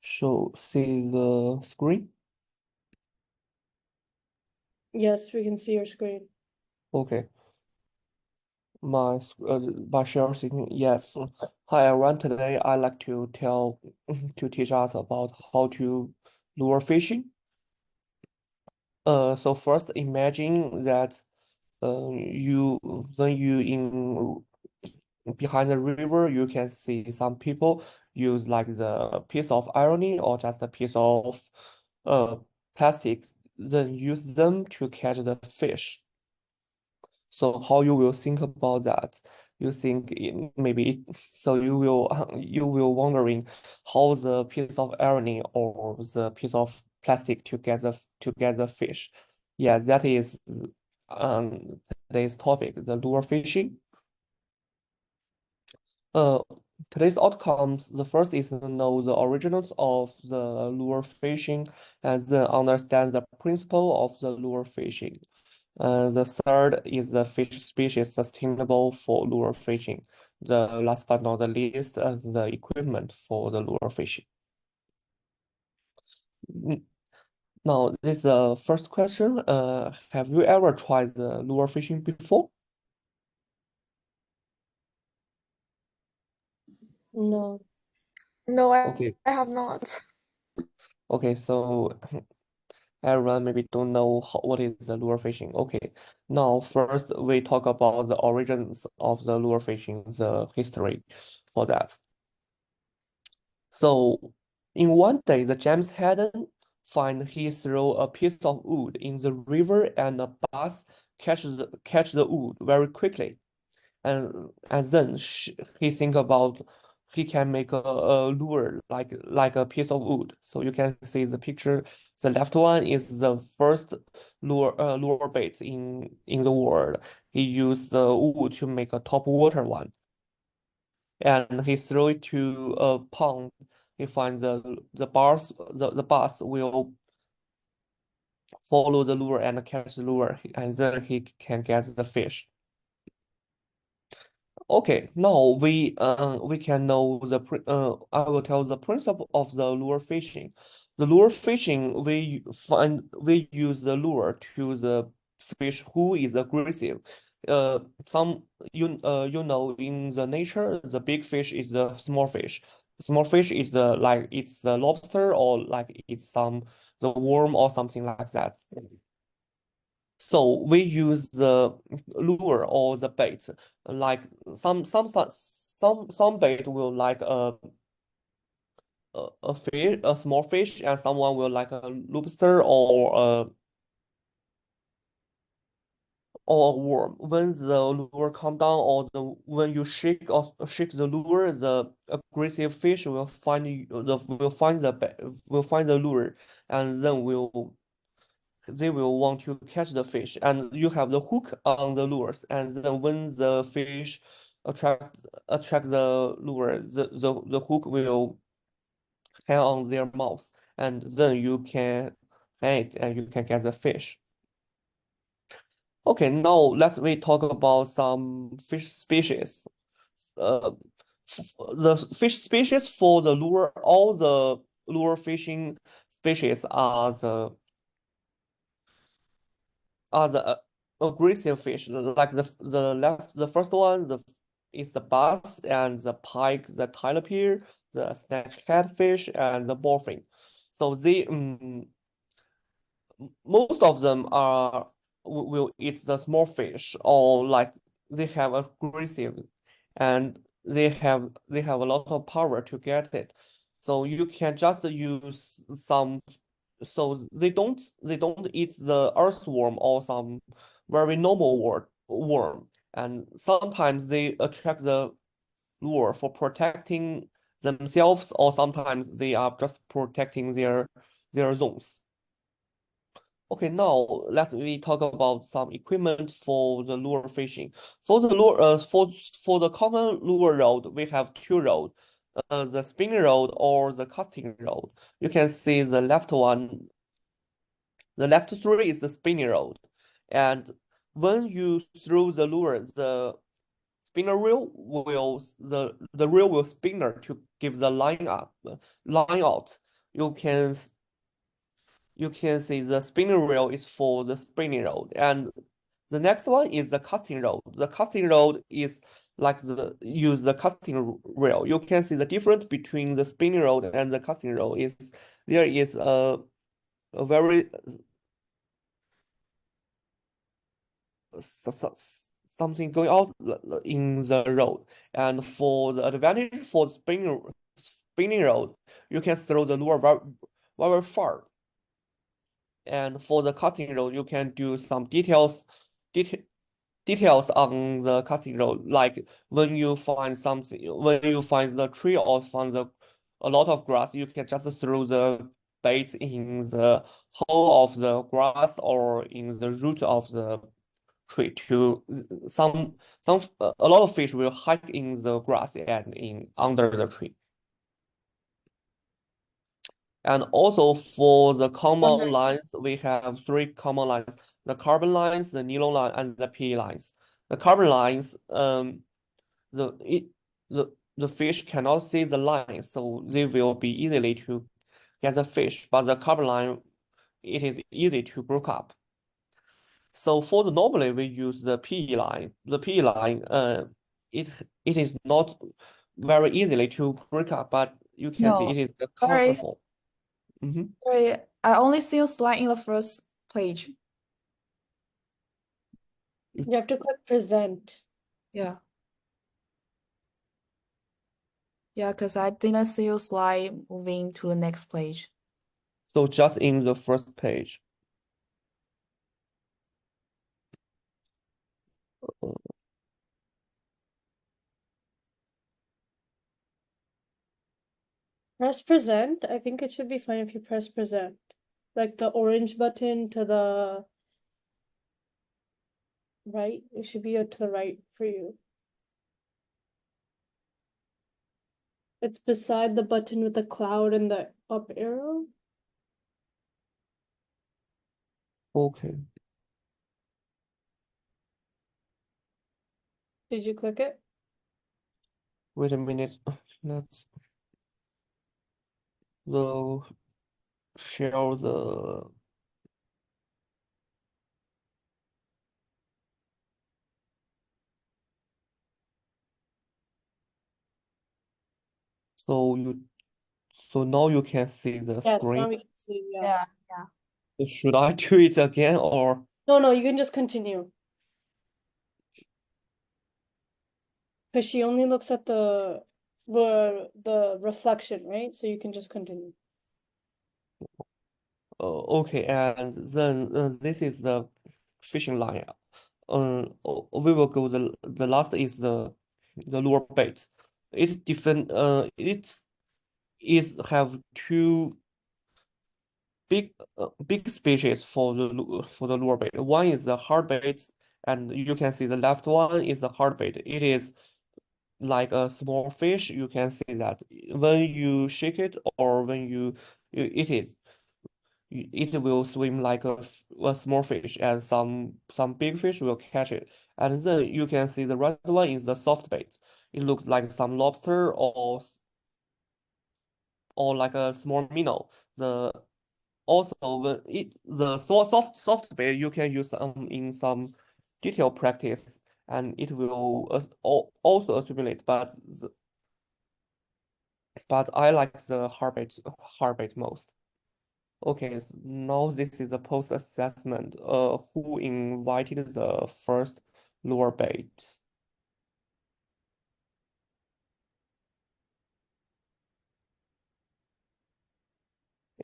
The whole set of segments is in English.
show see the screen? Yes, we can see your screen. Okay. My share screen. Yes. Hi everyone. Today I like to teach us about how to lure fishing. So first imagine that you when you in behind the river, you can see some people use like the piece of irony or just a piece of uh plastic, then use them to catch the fish. So how you will think about that? You think maybe so you will wondering how the piece of irony or the piece of plastic to get the fish. Yeah, that is today's topic, the lure fishing. Uh, today's outcomes, the first is to know the origins of the lure fishing and then understand the principle of the lure fishing. The third is the fish species sustainable for lure fishing. The last but not the least, the equipment for the lure fishing. Mm, Now, this is the first question. Have you ever tried the lure fishing before? No. No, Okay, I have not. okay, so everyone maybe don't know what is the lure fishing. Okay, now first we talk about the origins of the lure fishing, the history for that. So in one day, the James Haddon find he throw a piece of wood in the river and the bass catch the wood very quickly. And then he think about he can make a lure like a piece of wood. So you can see the picture. The left one is the first lure bait in the world. He used the wood to make a top water one, and he throw it to a pond. He finds the bass will follow the lure and catch the lure, and then he can get the fish. Okay, now we can know I will tell the principle of the lure fishing. The lure fishing we use the lure to the fish who is aggressive. Some you know in the nature the big fish is the small fish. Small fish is the like it's the lobster or like it's the worm or something like that. So we use the lure or the bait. Like some bait will like a fish, a small fish, and someone will like a lobster or a worm. When the lure come down or the when you shake the lure, the aggressive fish will find will find the lure, and then will they will want to catch the fish, and you have the hook on the lures, and then when the fish attract the lure, the hook will hang on their mouth, and then you can hang it and you can get the fish. Okay, now let's we talk about some fish species. Uh, the fish species for the lure, all the lure fishing species are the aggressive fish. Like the first one, is the bass and the pike, the tilapia, the snakehead fish, and the bowfin. So most of them will eat the small fish or like they have aggressive and they have a lot of power to get it. So you can just use some so they don't eat the earthworm or some very normal worm. And sometimes they attract the lure for protecting themselves, or sometimes they are just protecting their zones. Okay, now let me talk about some equipment for the lure fishing. For the lure, for the common lure rod, we have two rods, the spinning rod or the casting rod. You can see the left one, the left three is the spinning rod, and when you throw the lure, the spinner wheel will the wheel will spinner to give the line out. You can see the spinning wheel is for the spinning rod, and the next one is the casting rod. The casting rod is like the casting wheel. You can see the difference between the spinning rod and the casting rod is there is a very something going out in the road. And for the advantage for the spinning road, you can throw the lure very far. And for the casting road, you can do some details on the casting road, like when you find the tree or find a lot of grass, you can just throw the baits in the hole of the grass or in the root of the tree to a lot of fish will hide in the grass and in under the tree. And also for the common lines, we have three common lines: the carbon lines, the nylon line, and the PE lines. The carbon lines, the it the fish cannot see the line, so they will be easily to get the fish. But the carbon line, it is easy to break up. So for the normally we use the PE line. The PE line, it is not very easily to break up, but you can see No, it is sorry. colorful. Sorry, I only see a slide in the first page. You have to click present. Yeah. Yeah, because I didn't see a slide moving to the next page. So just in the first page. Press present. I think it should be fine if you press present. Like the orange button to the right. It should be to the right for you. It's beside the button with the cloud and the up arrow. Okay. Did you click it? Wait a minute. Let's the share the so now you can see the Yes, now screen. we can see. Yeah. Yeah. Should I do it again or No, you can just continue. Because she only looks at the reflection, right? So you can just continue. okay, and then this is the fishing line. We will go the last is the lure bait. It is have two big species for the lure bait. One is the hard bait, and you can see the left one is the hard bait. It is like a small fish. You can see that when you shake it or when you eat it, it will swim like a small fish, and some big fish will catch it. And then you can see the right one is the soft bait. It looks like some lobster or like a small minnow. The Also, the soft bait you can use in some detail practice, and it will also accumulate. But I like the hard bait most. Okay, so now this is the post assessment. Who invited the first lure bait?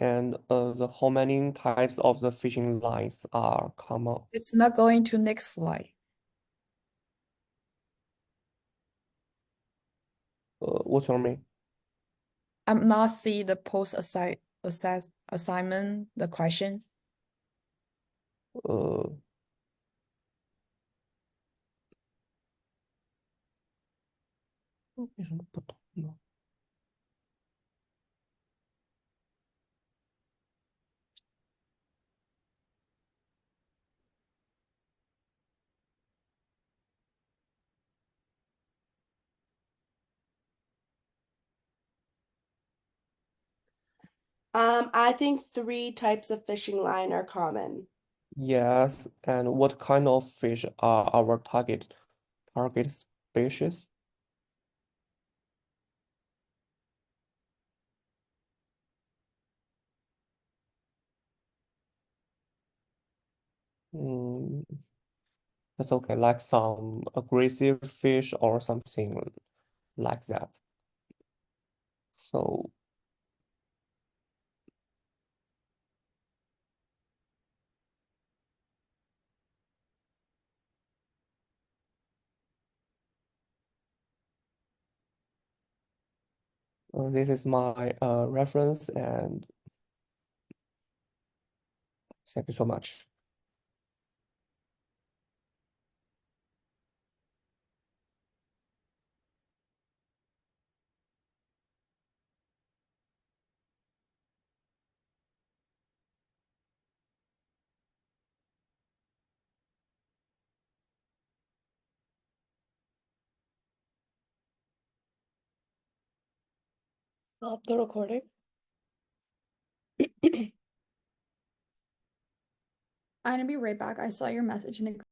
And how many types of the fishing lines are common? It's not going to next slide. What's your name? I'm not see the assignment, the question. Uh,为什么不同呢？ I think 3 types of fishing line are common. Yes, and what kind of fish are our target species? Mm, that's okay, like some aggressive fish or something like that. So this is my reference, and thank you so much. Stop the recording. I'm gonna be right back. I saw your message in the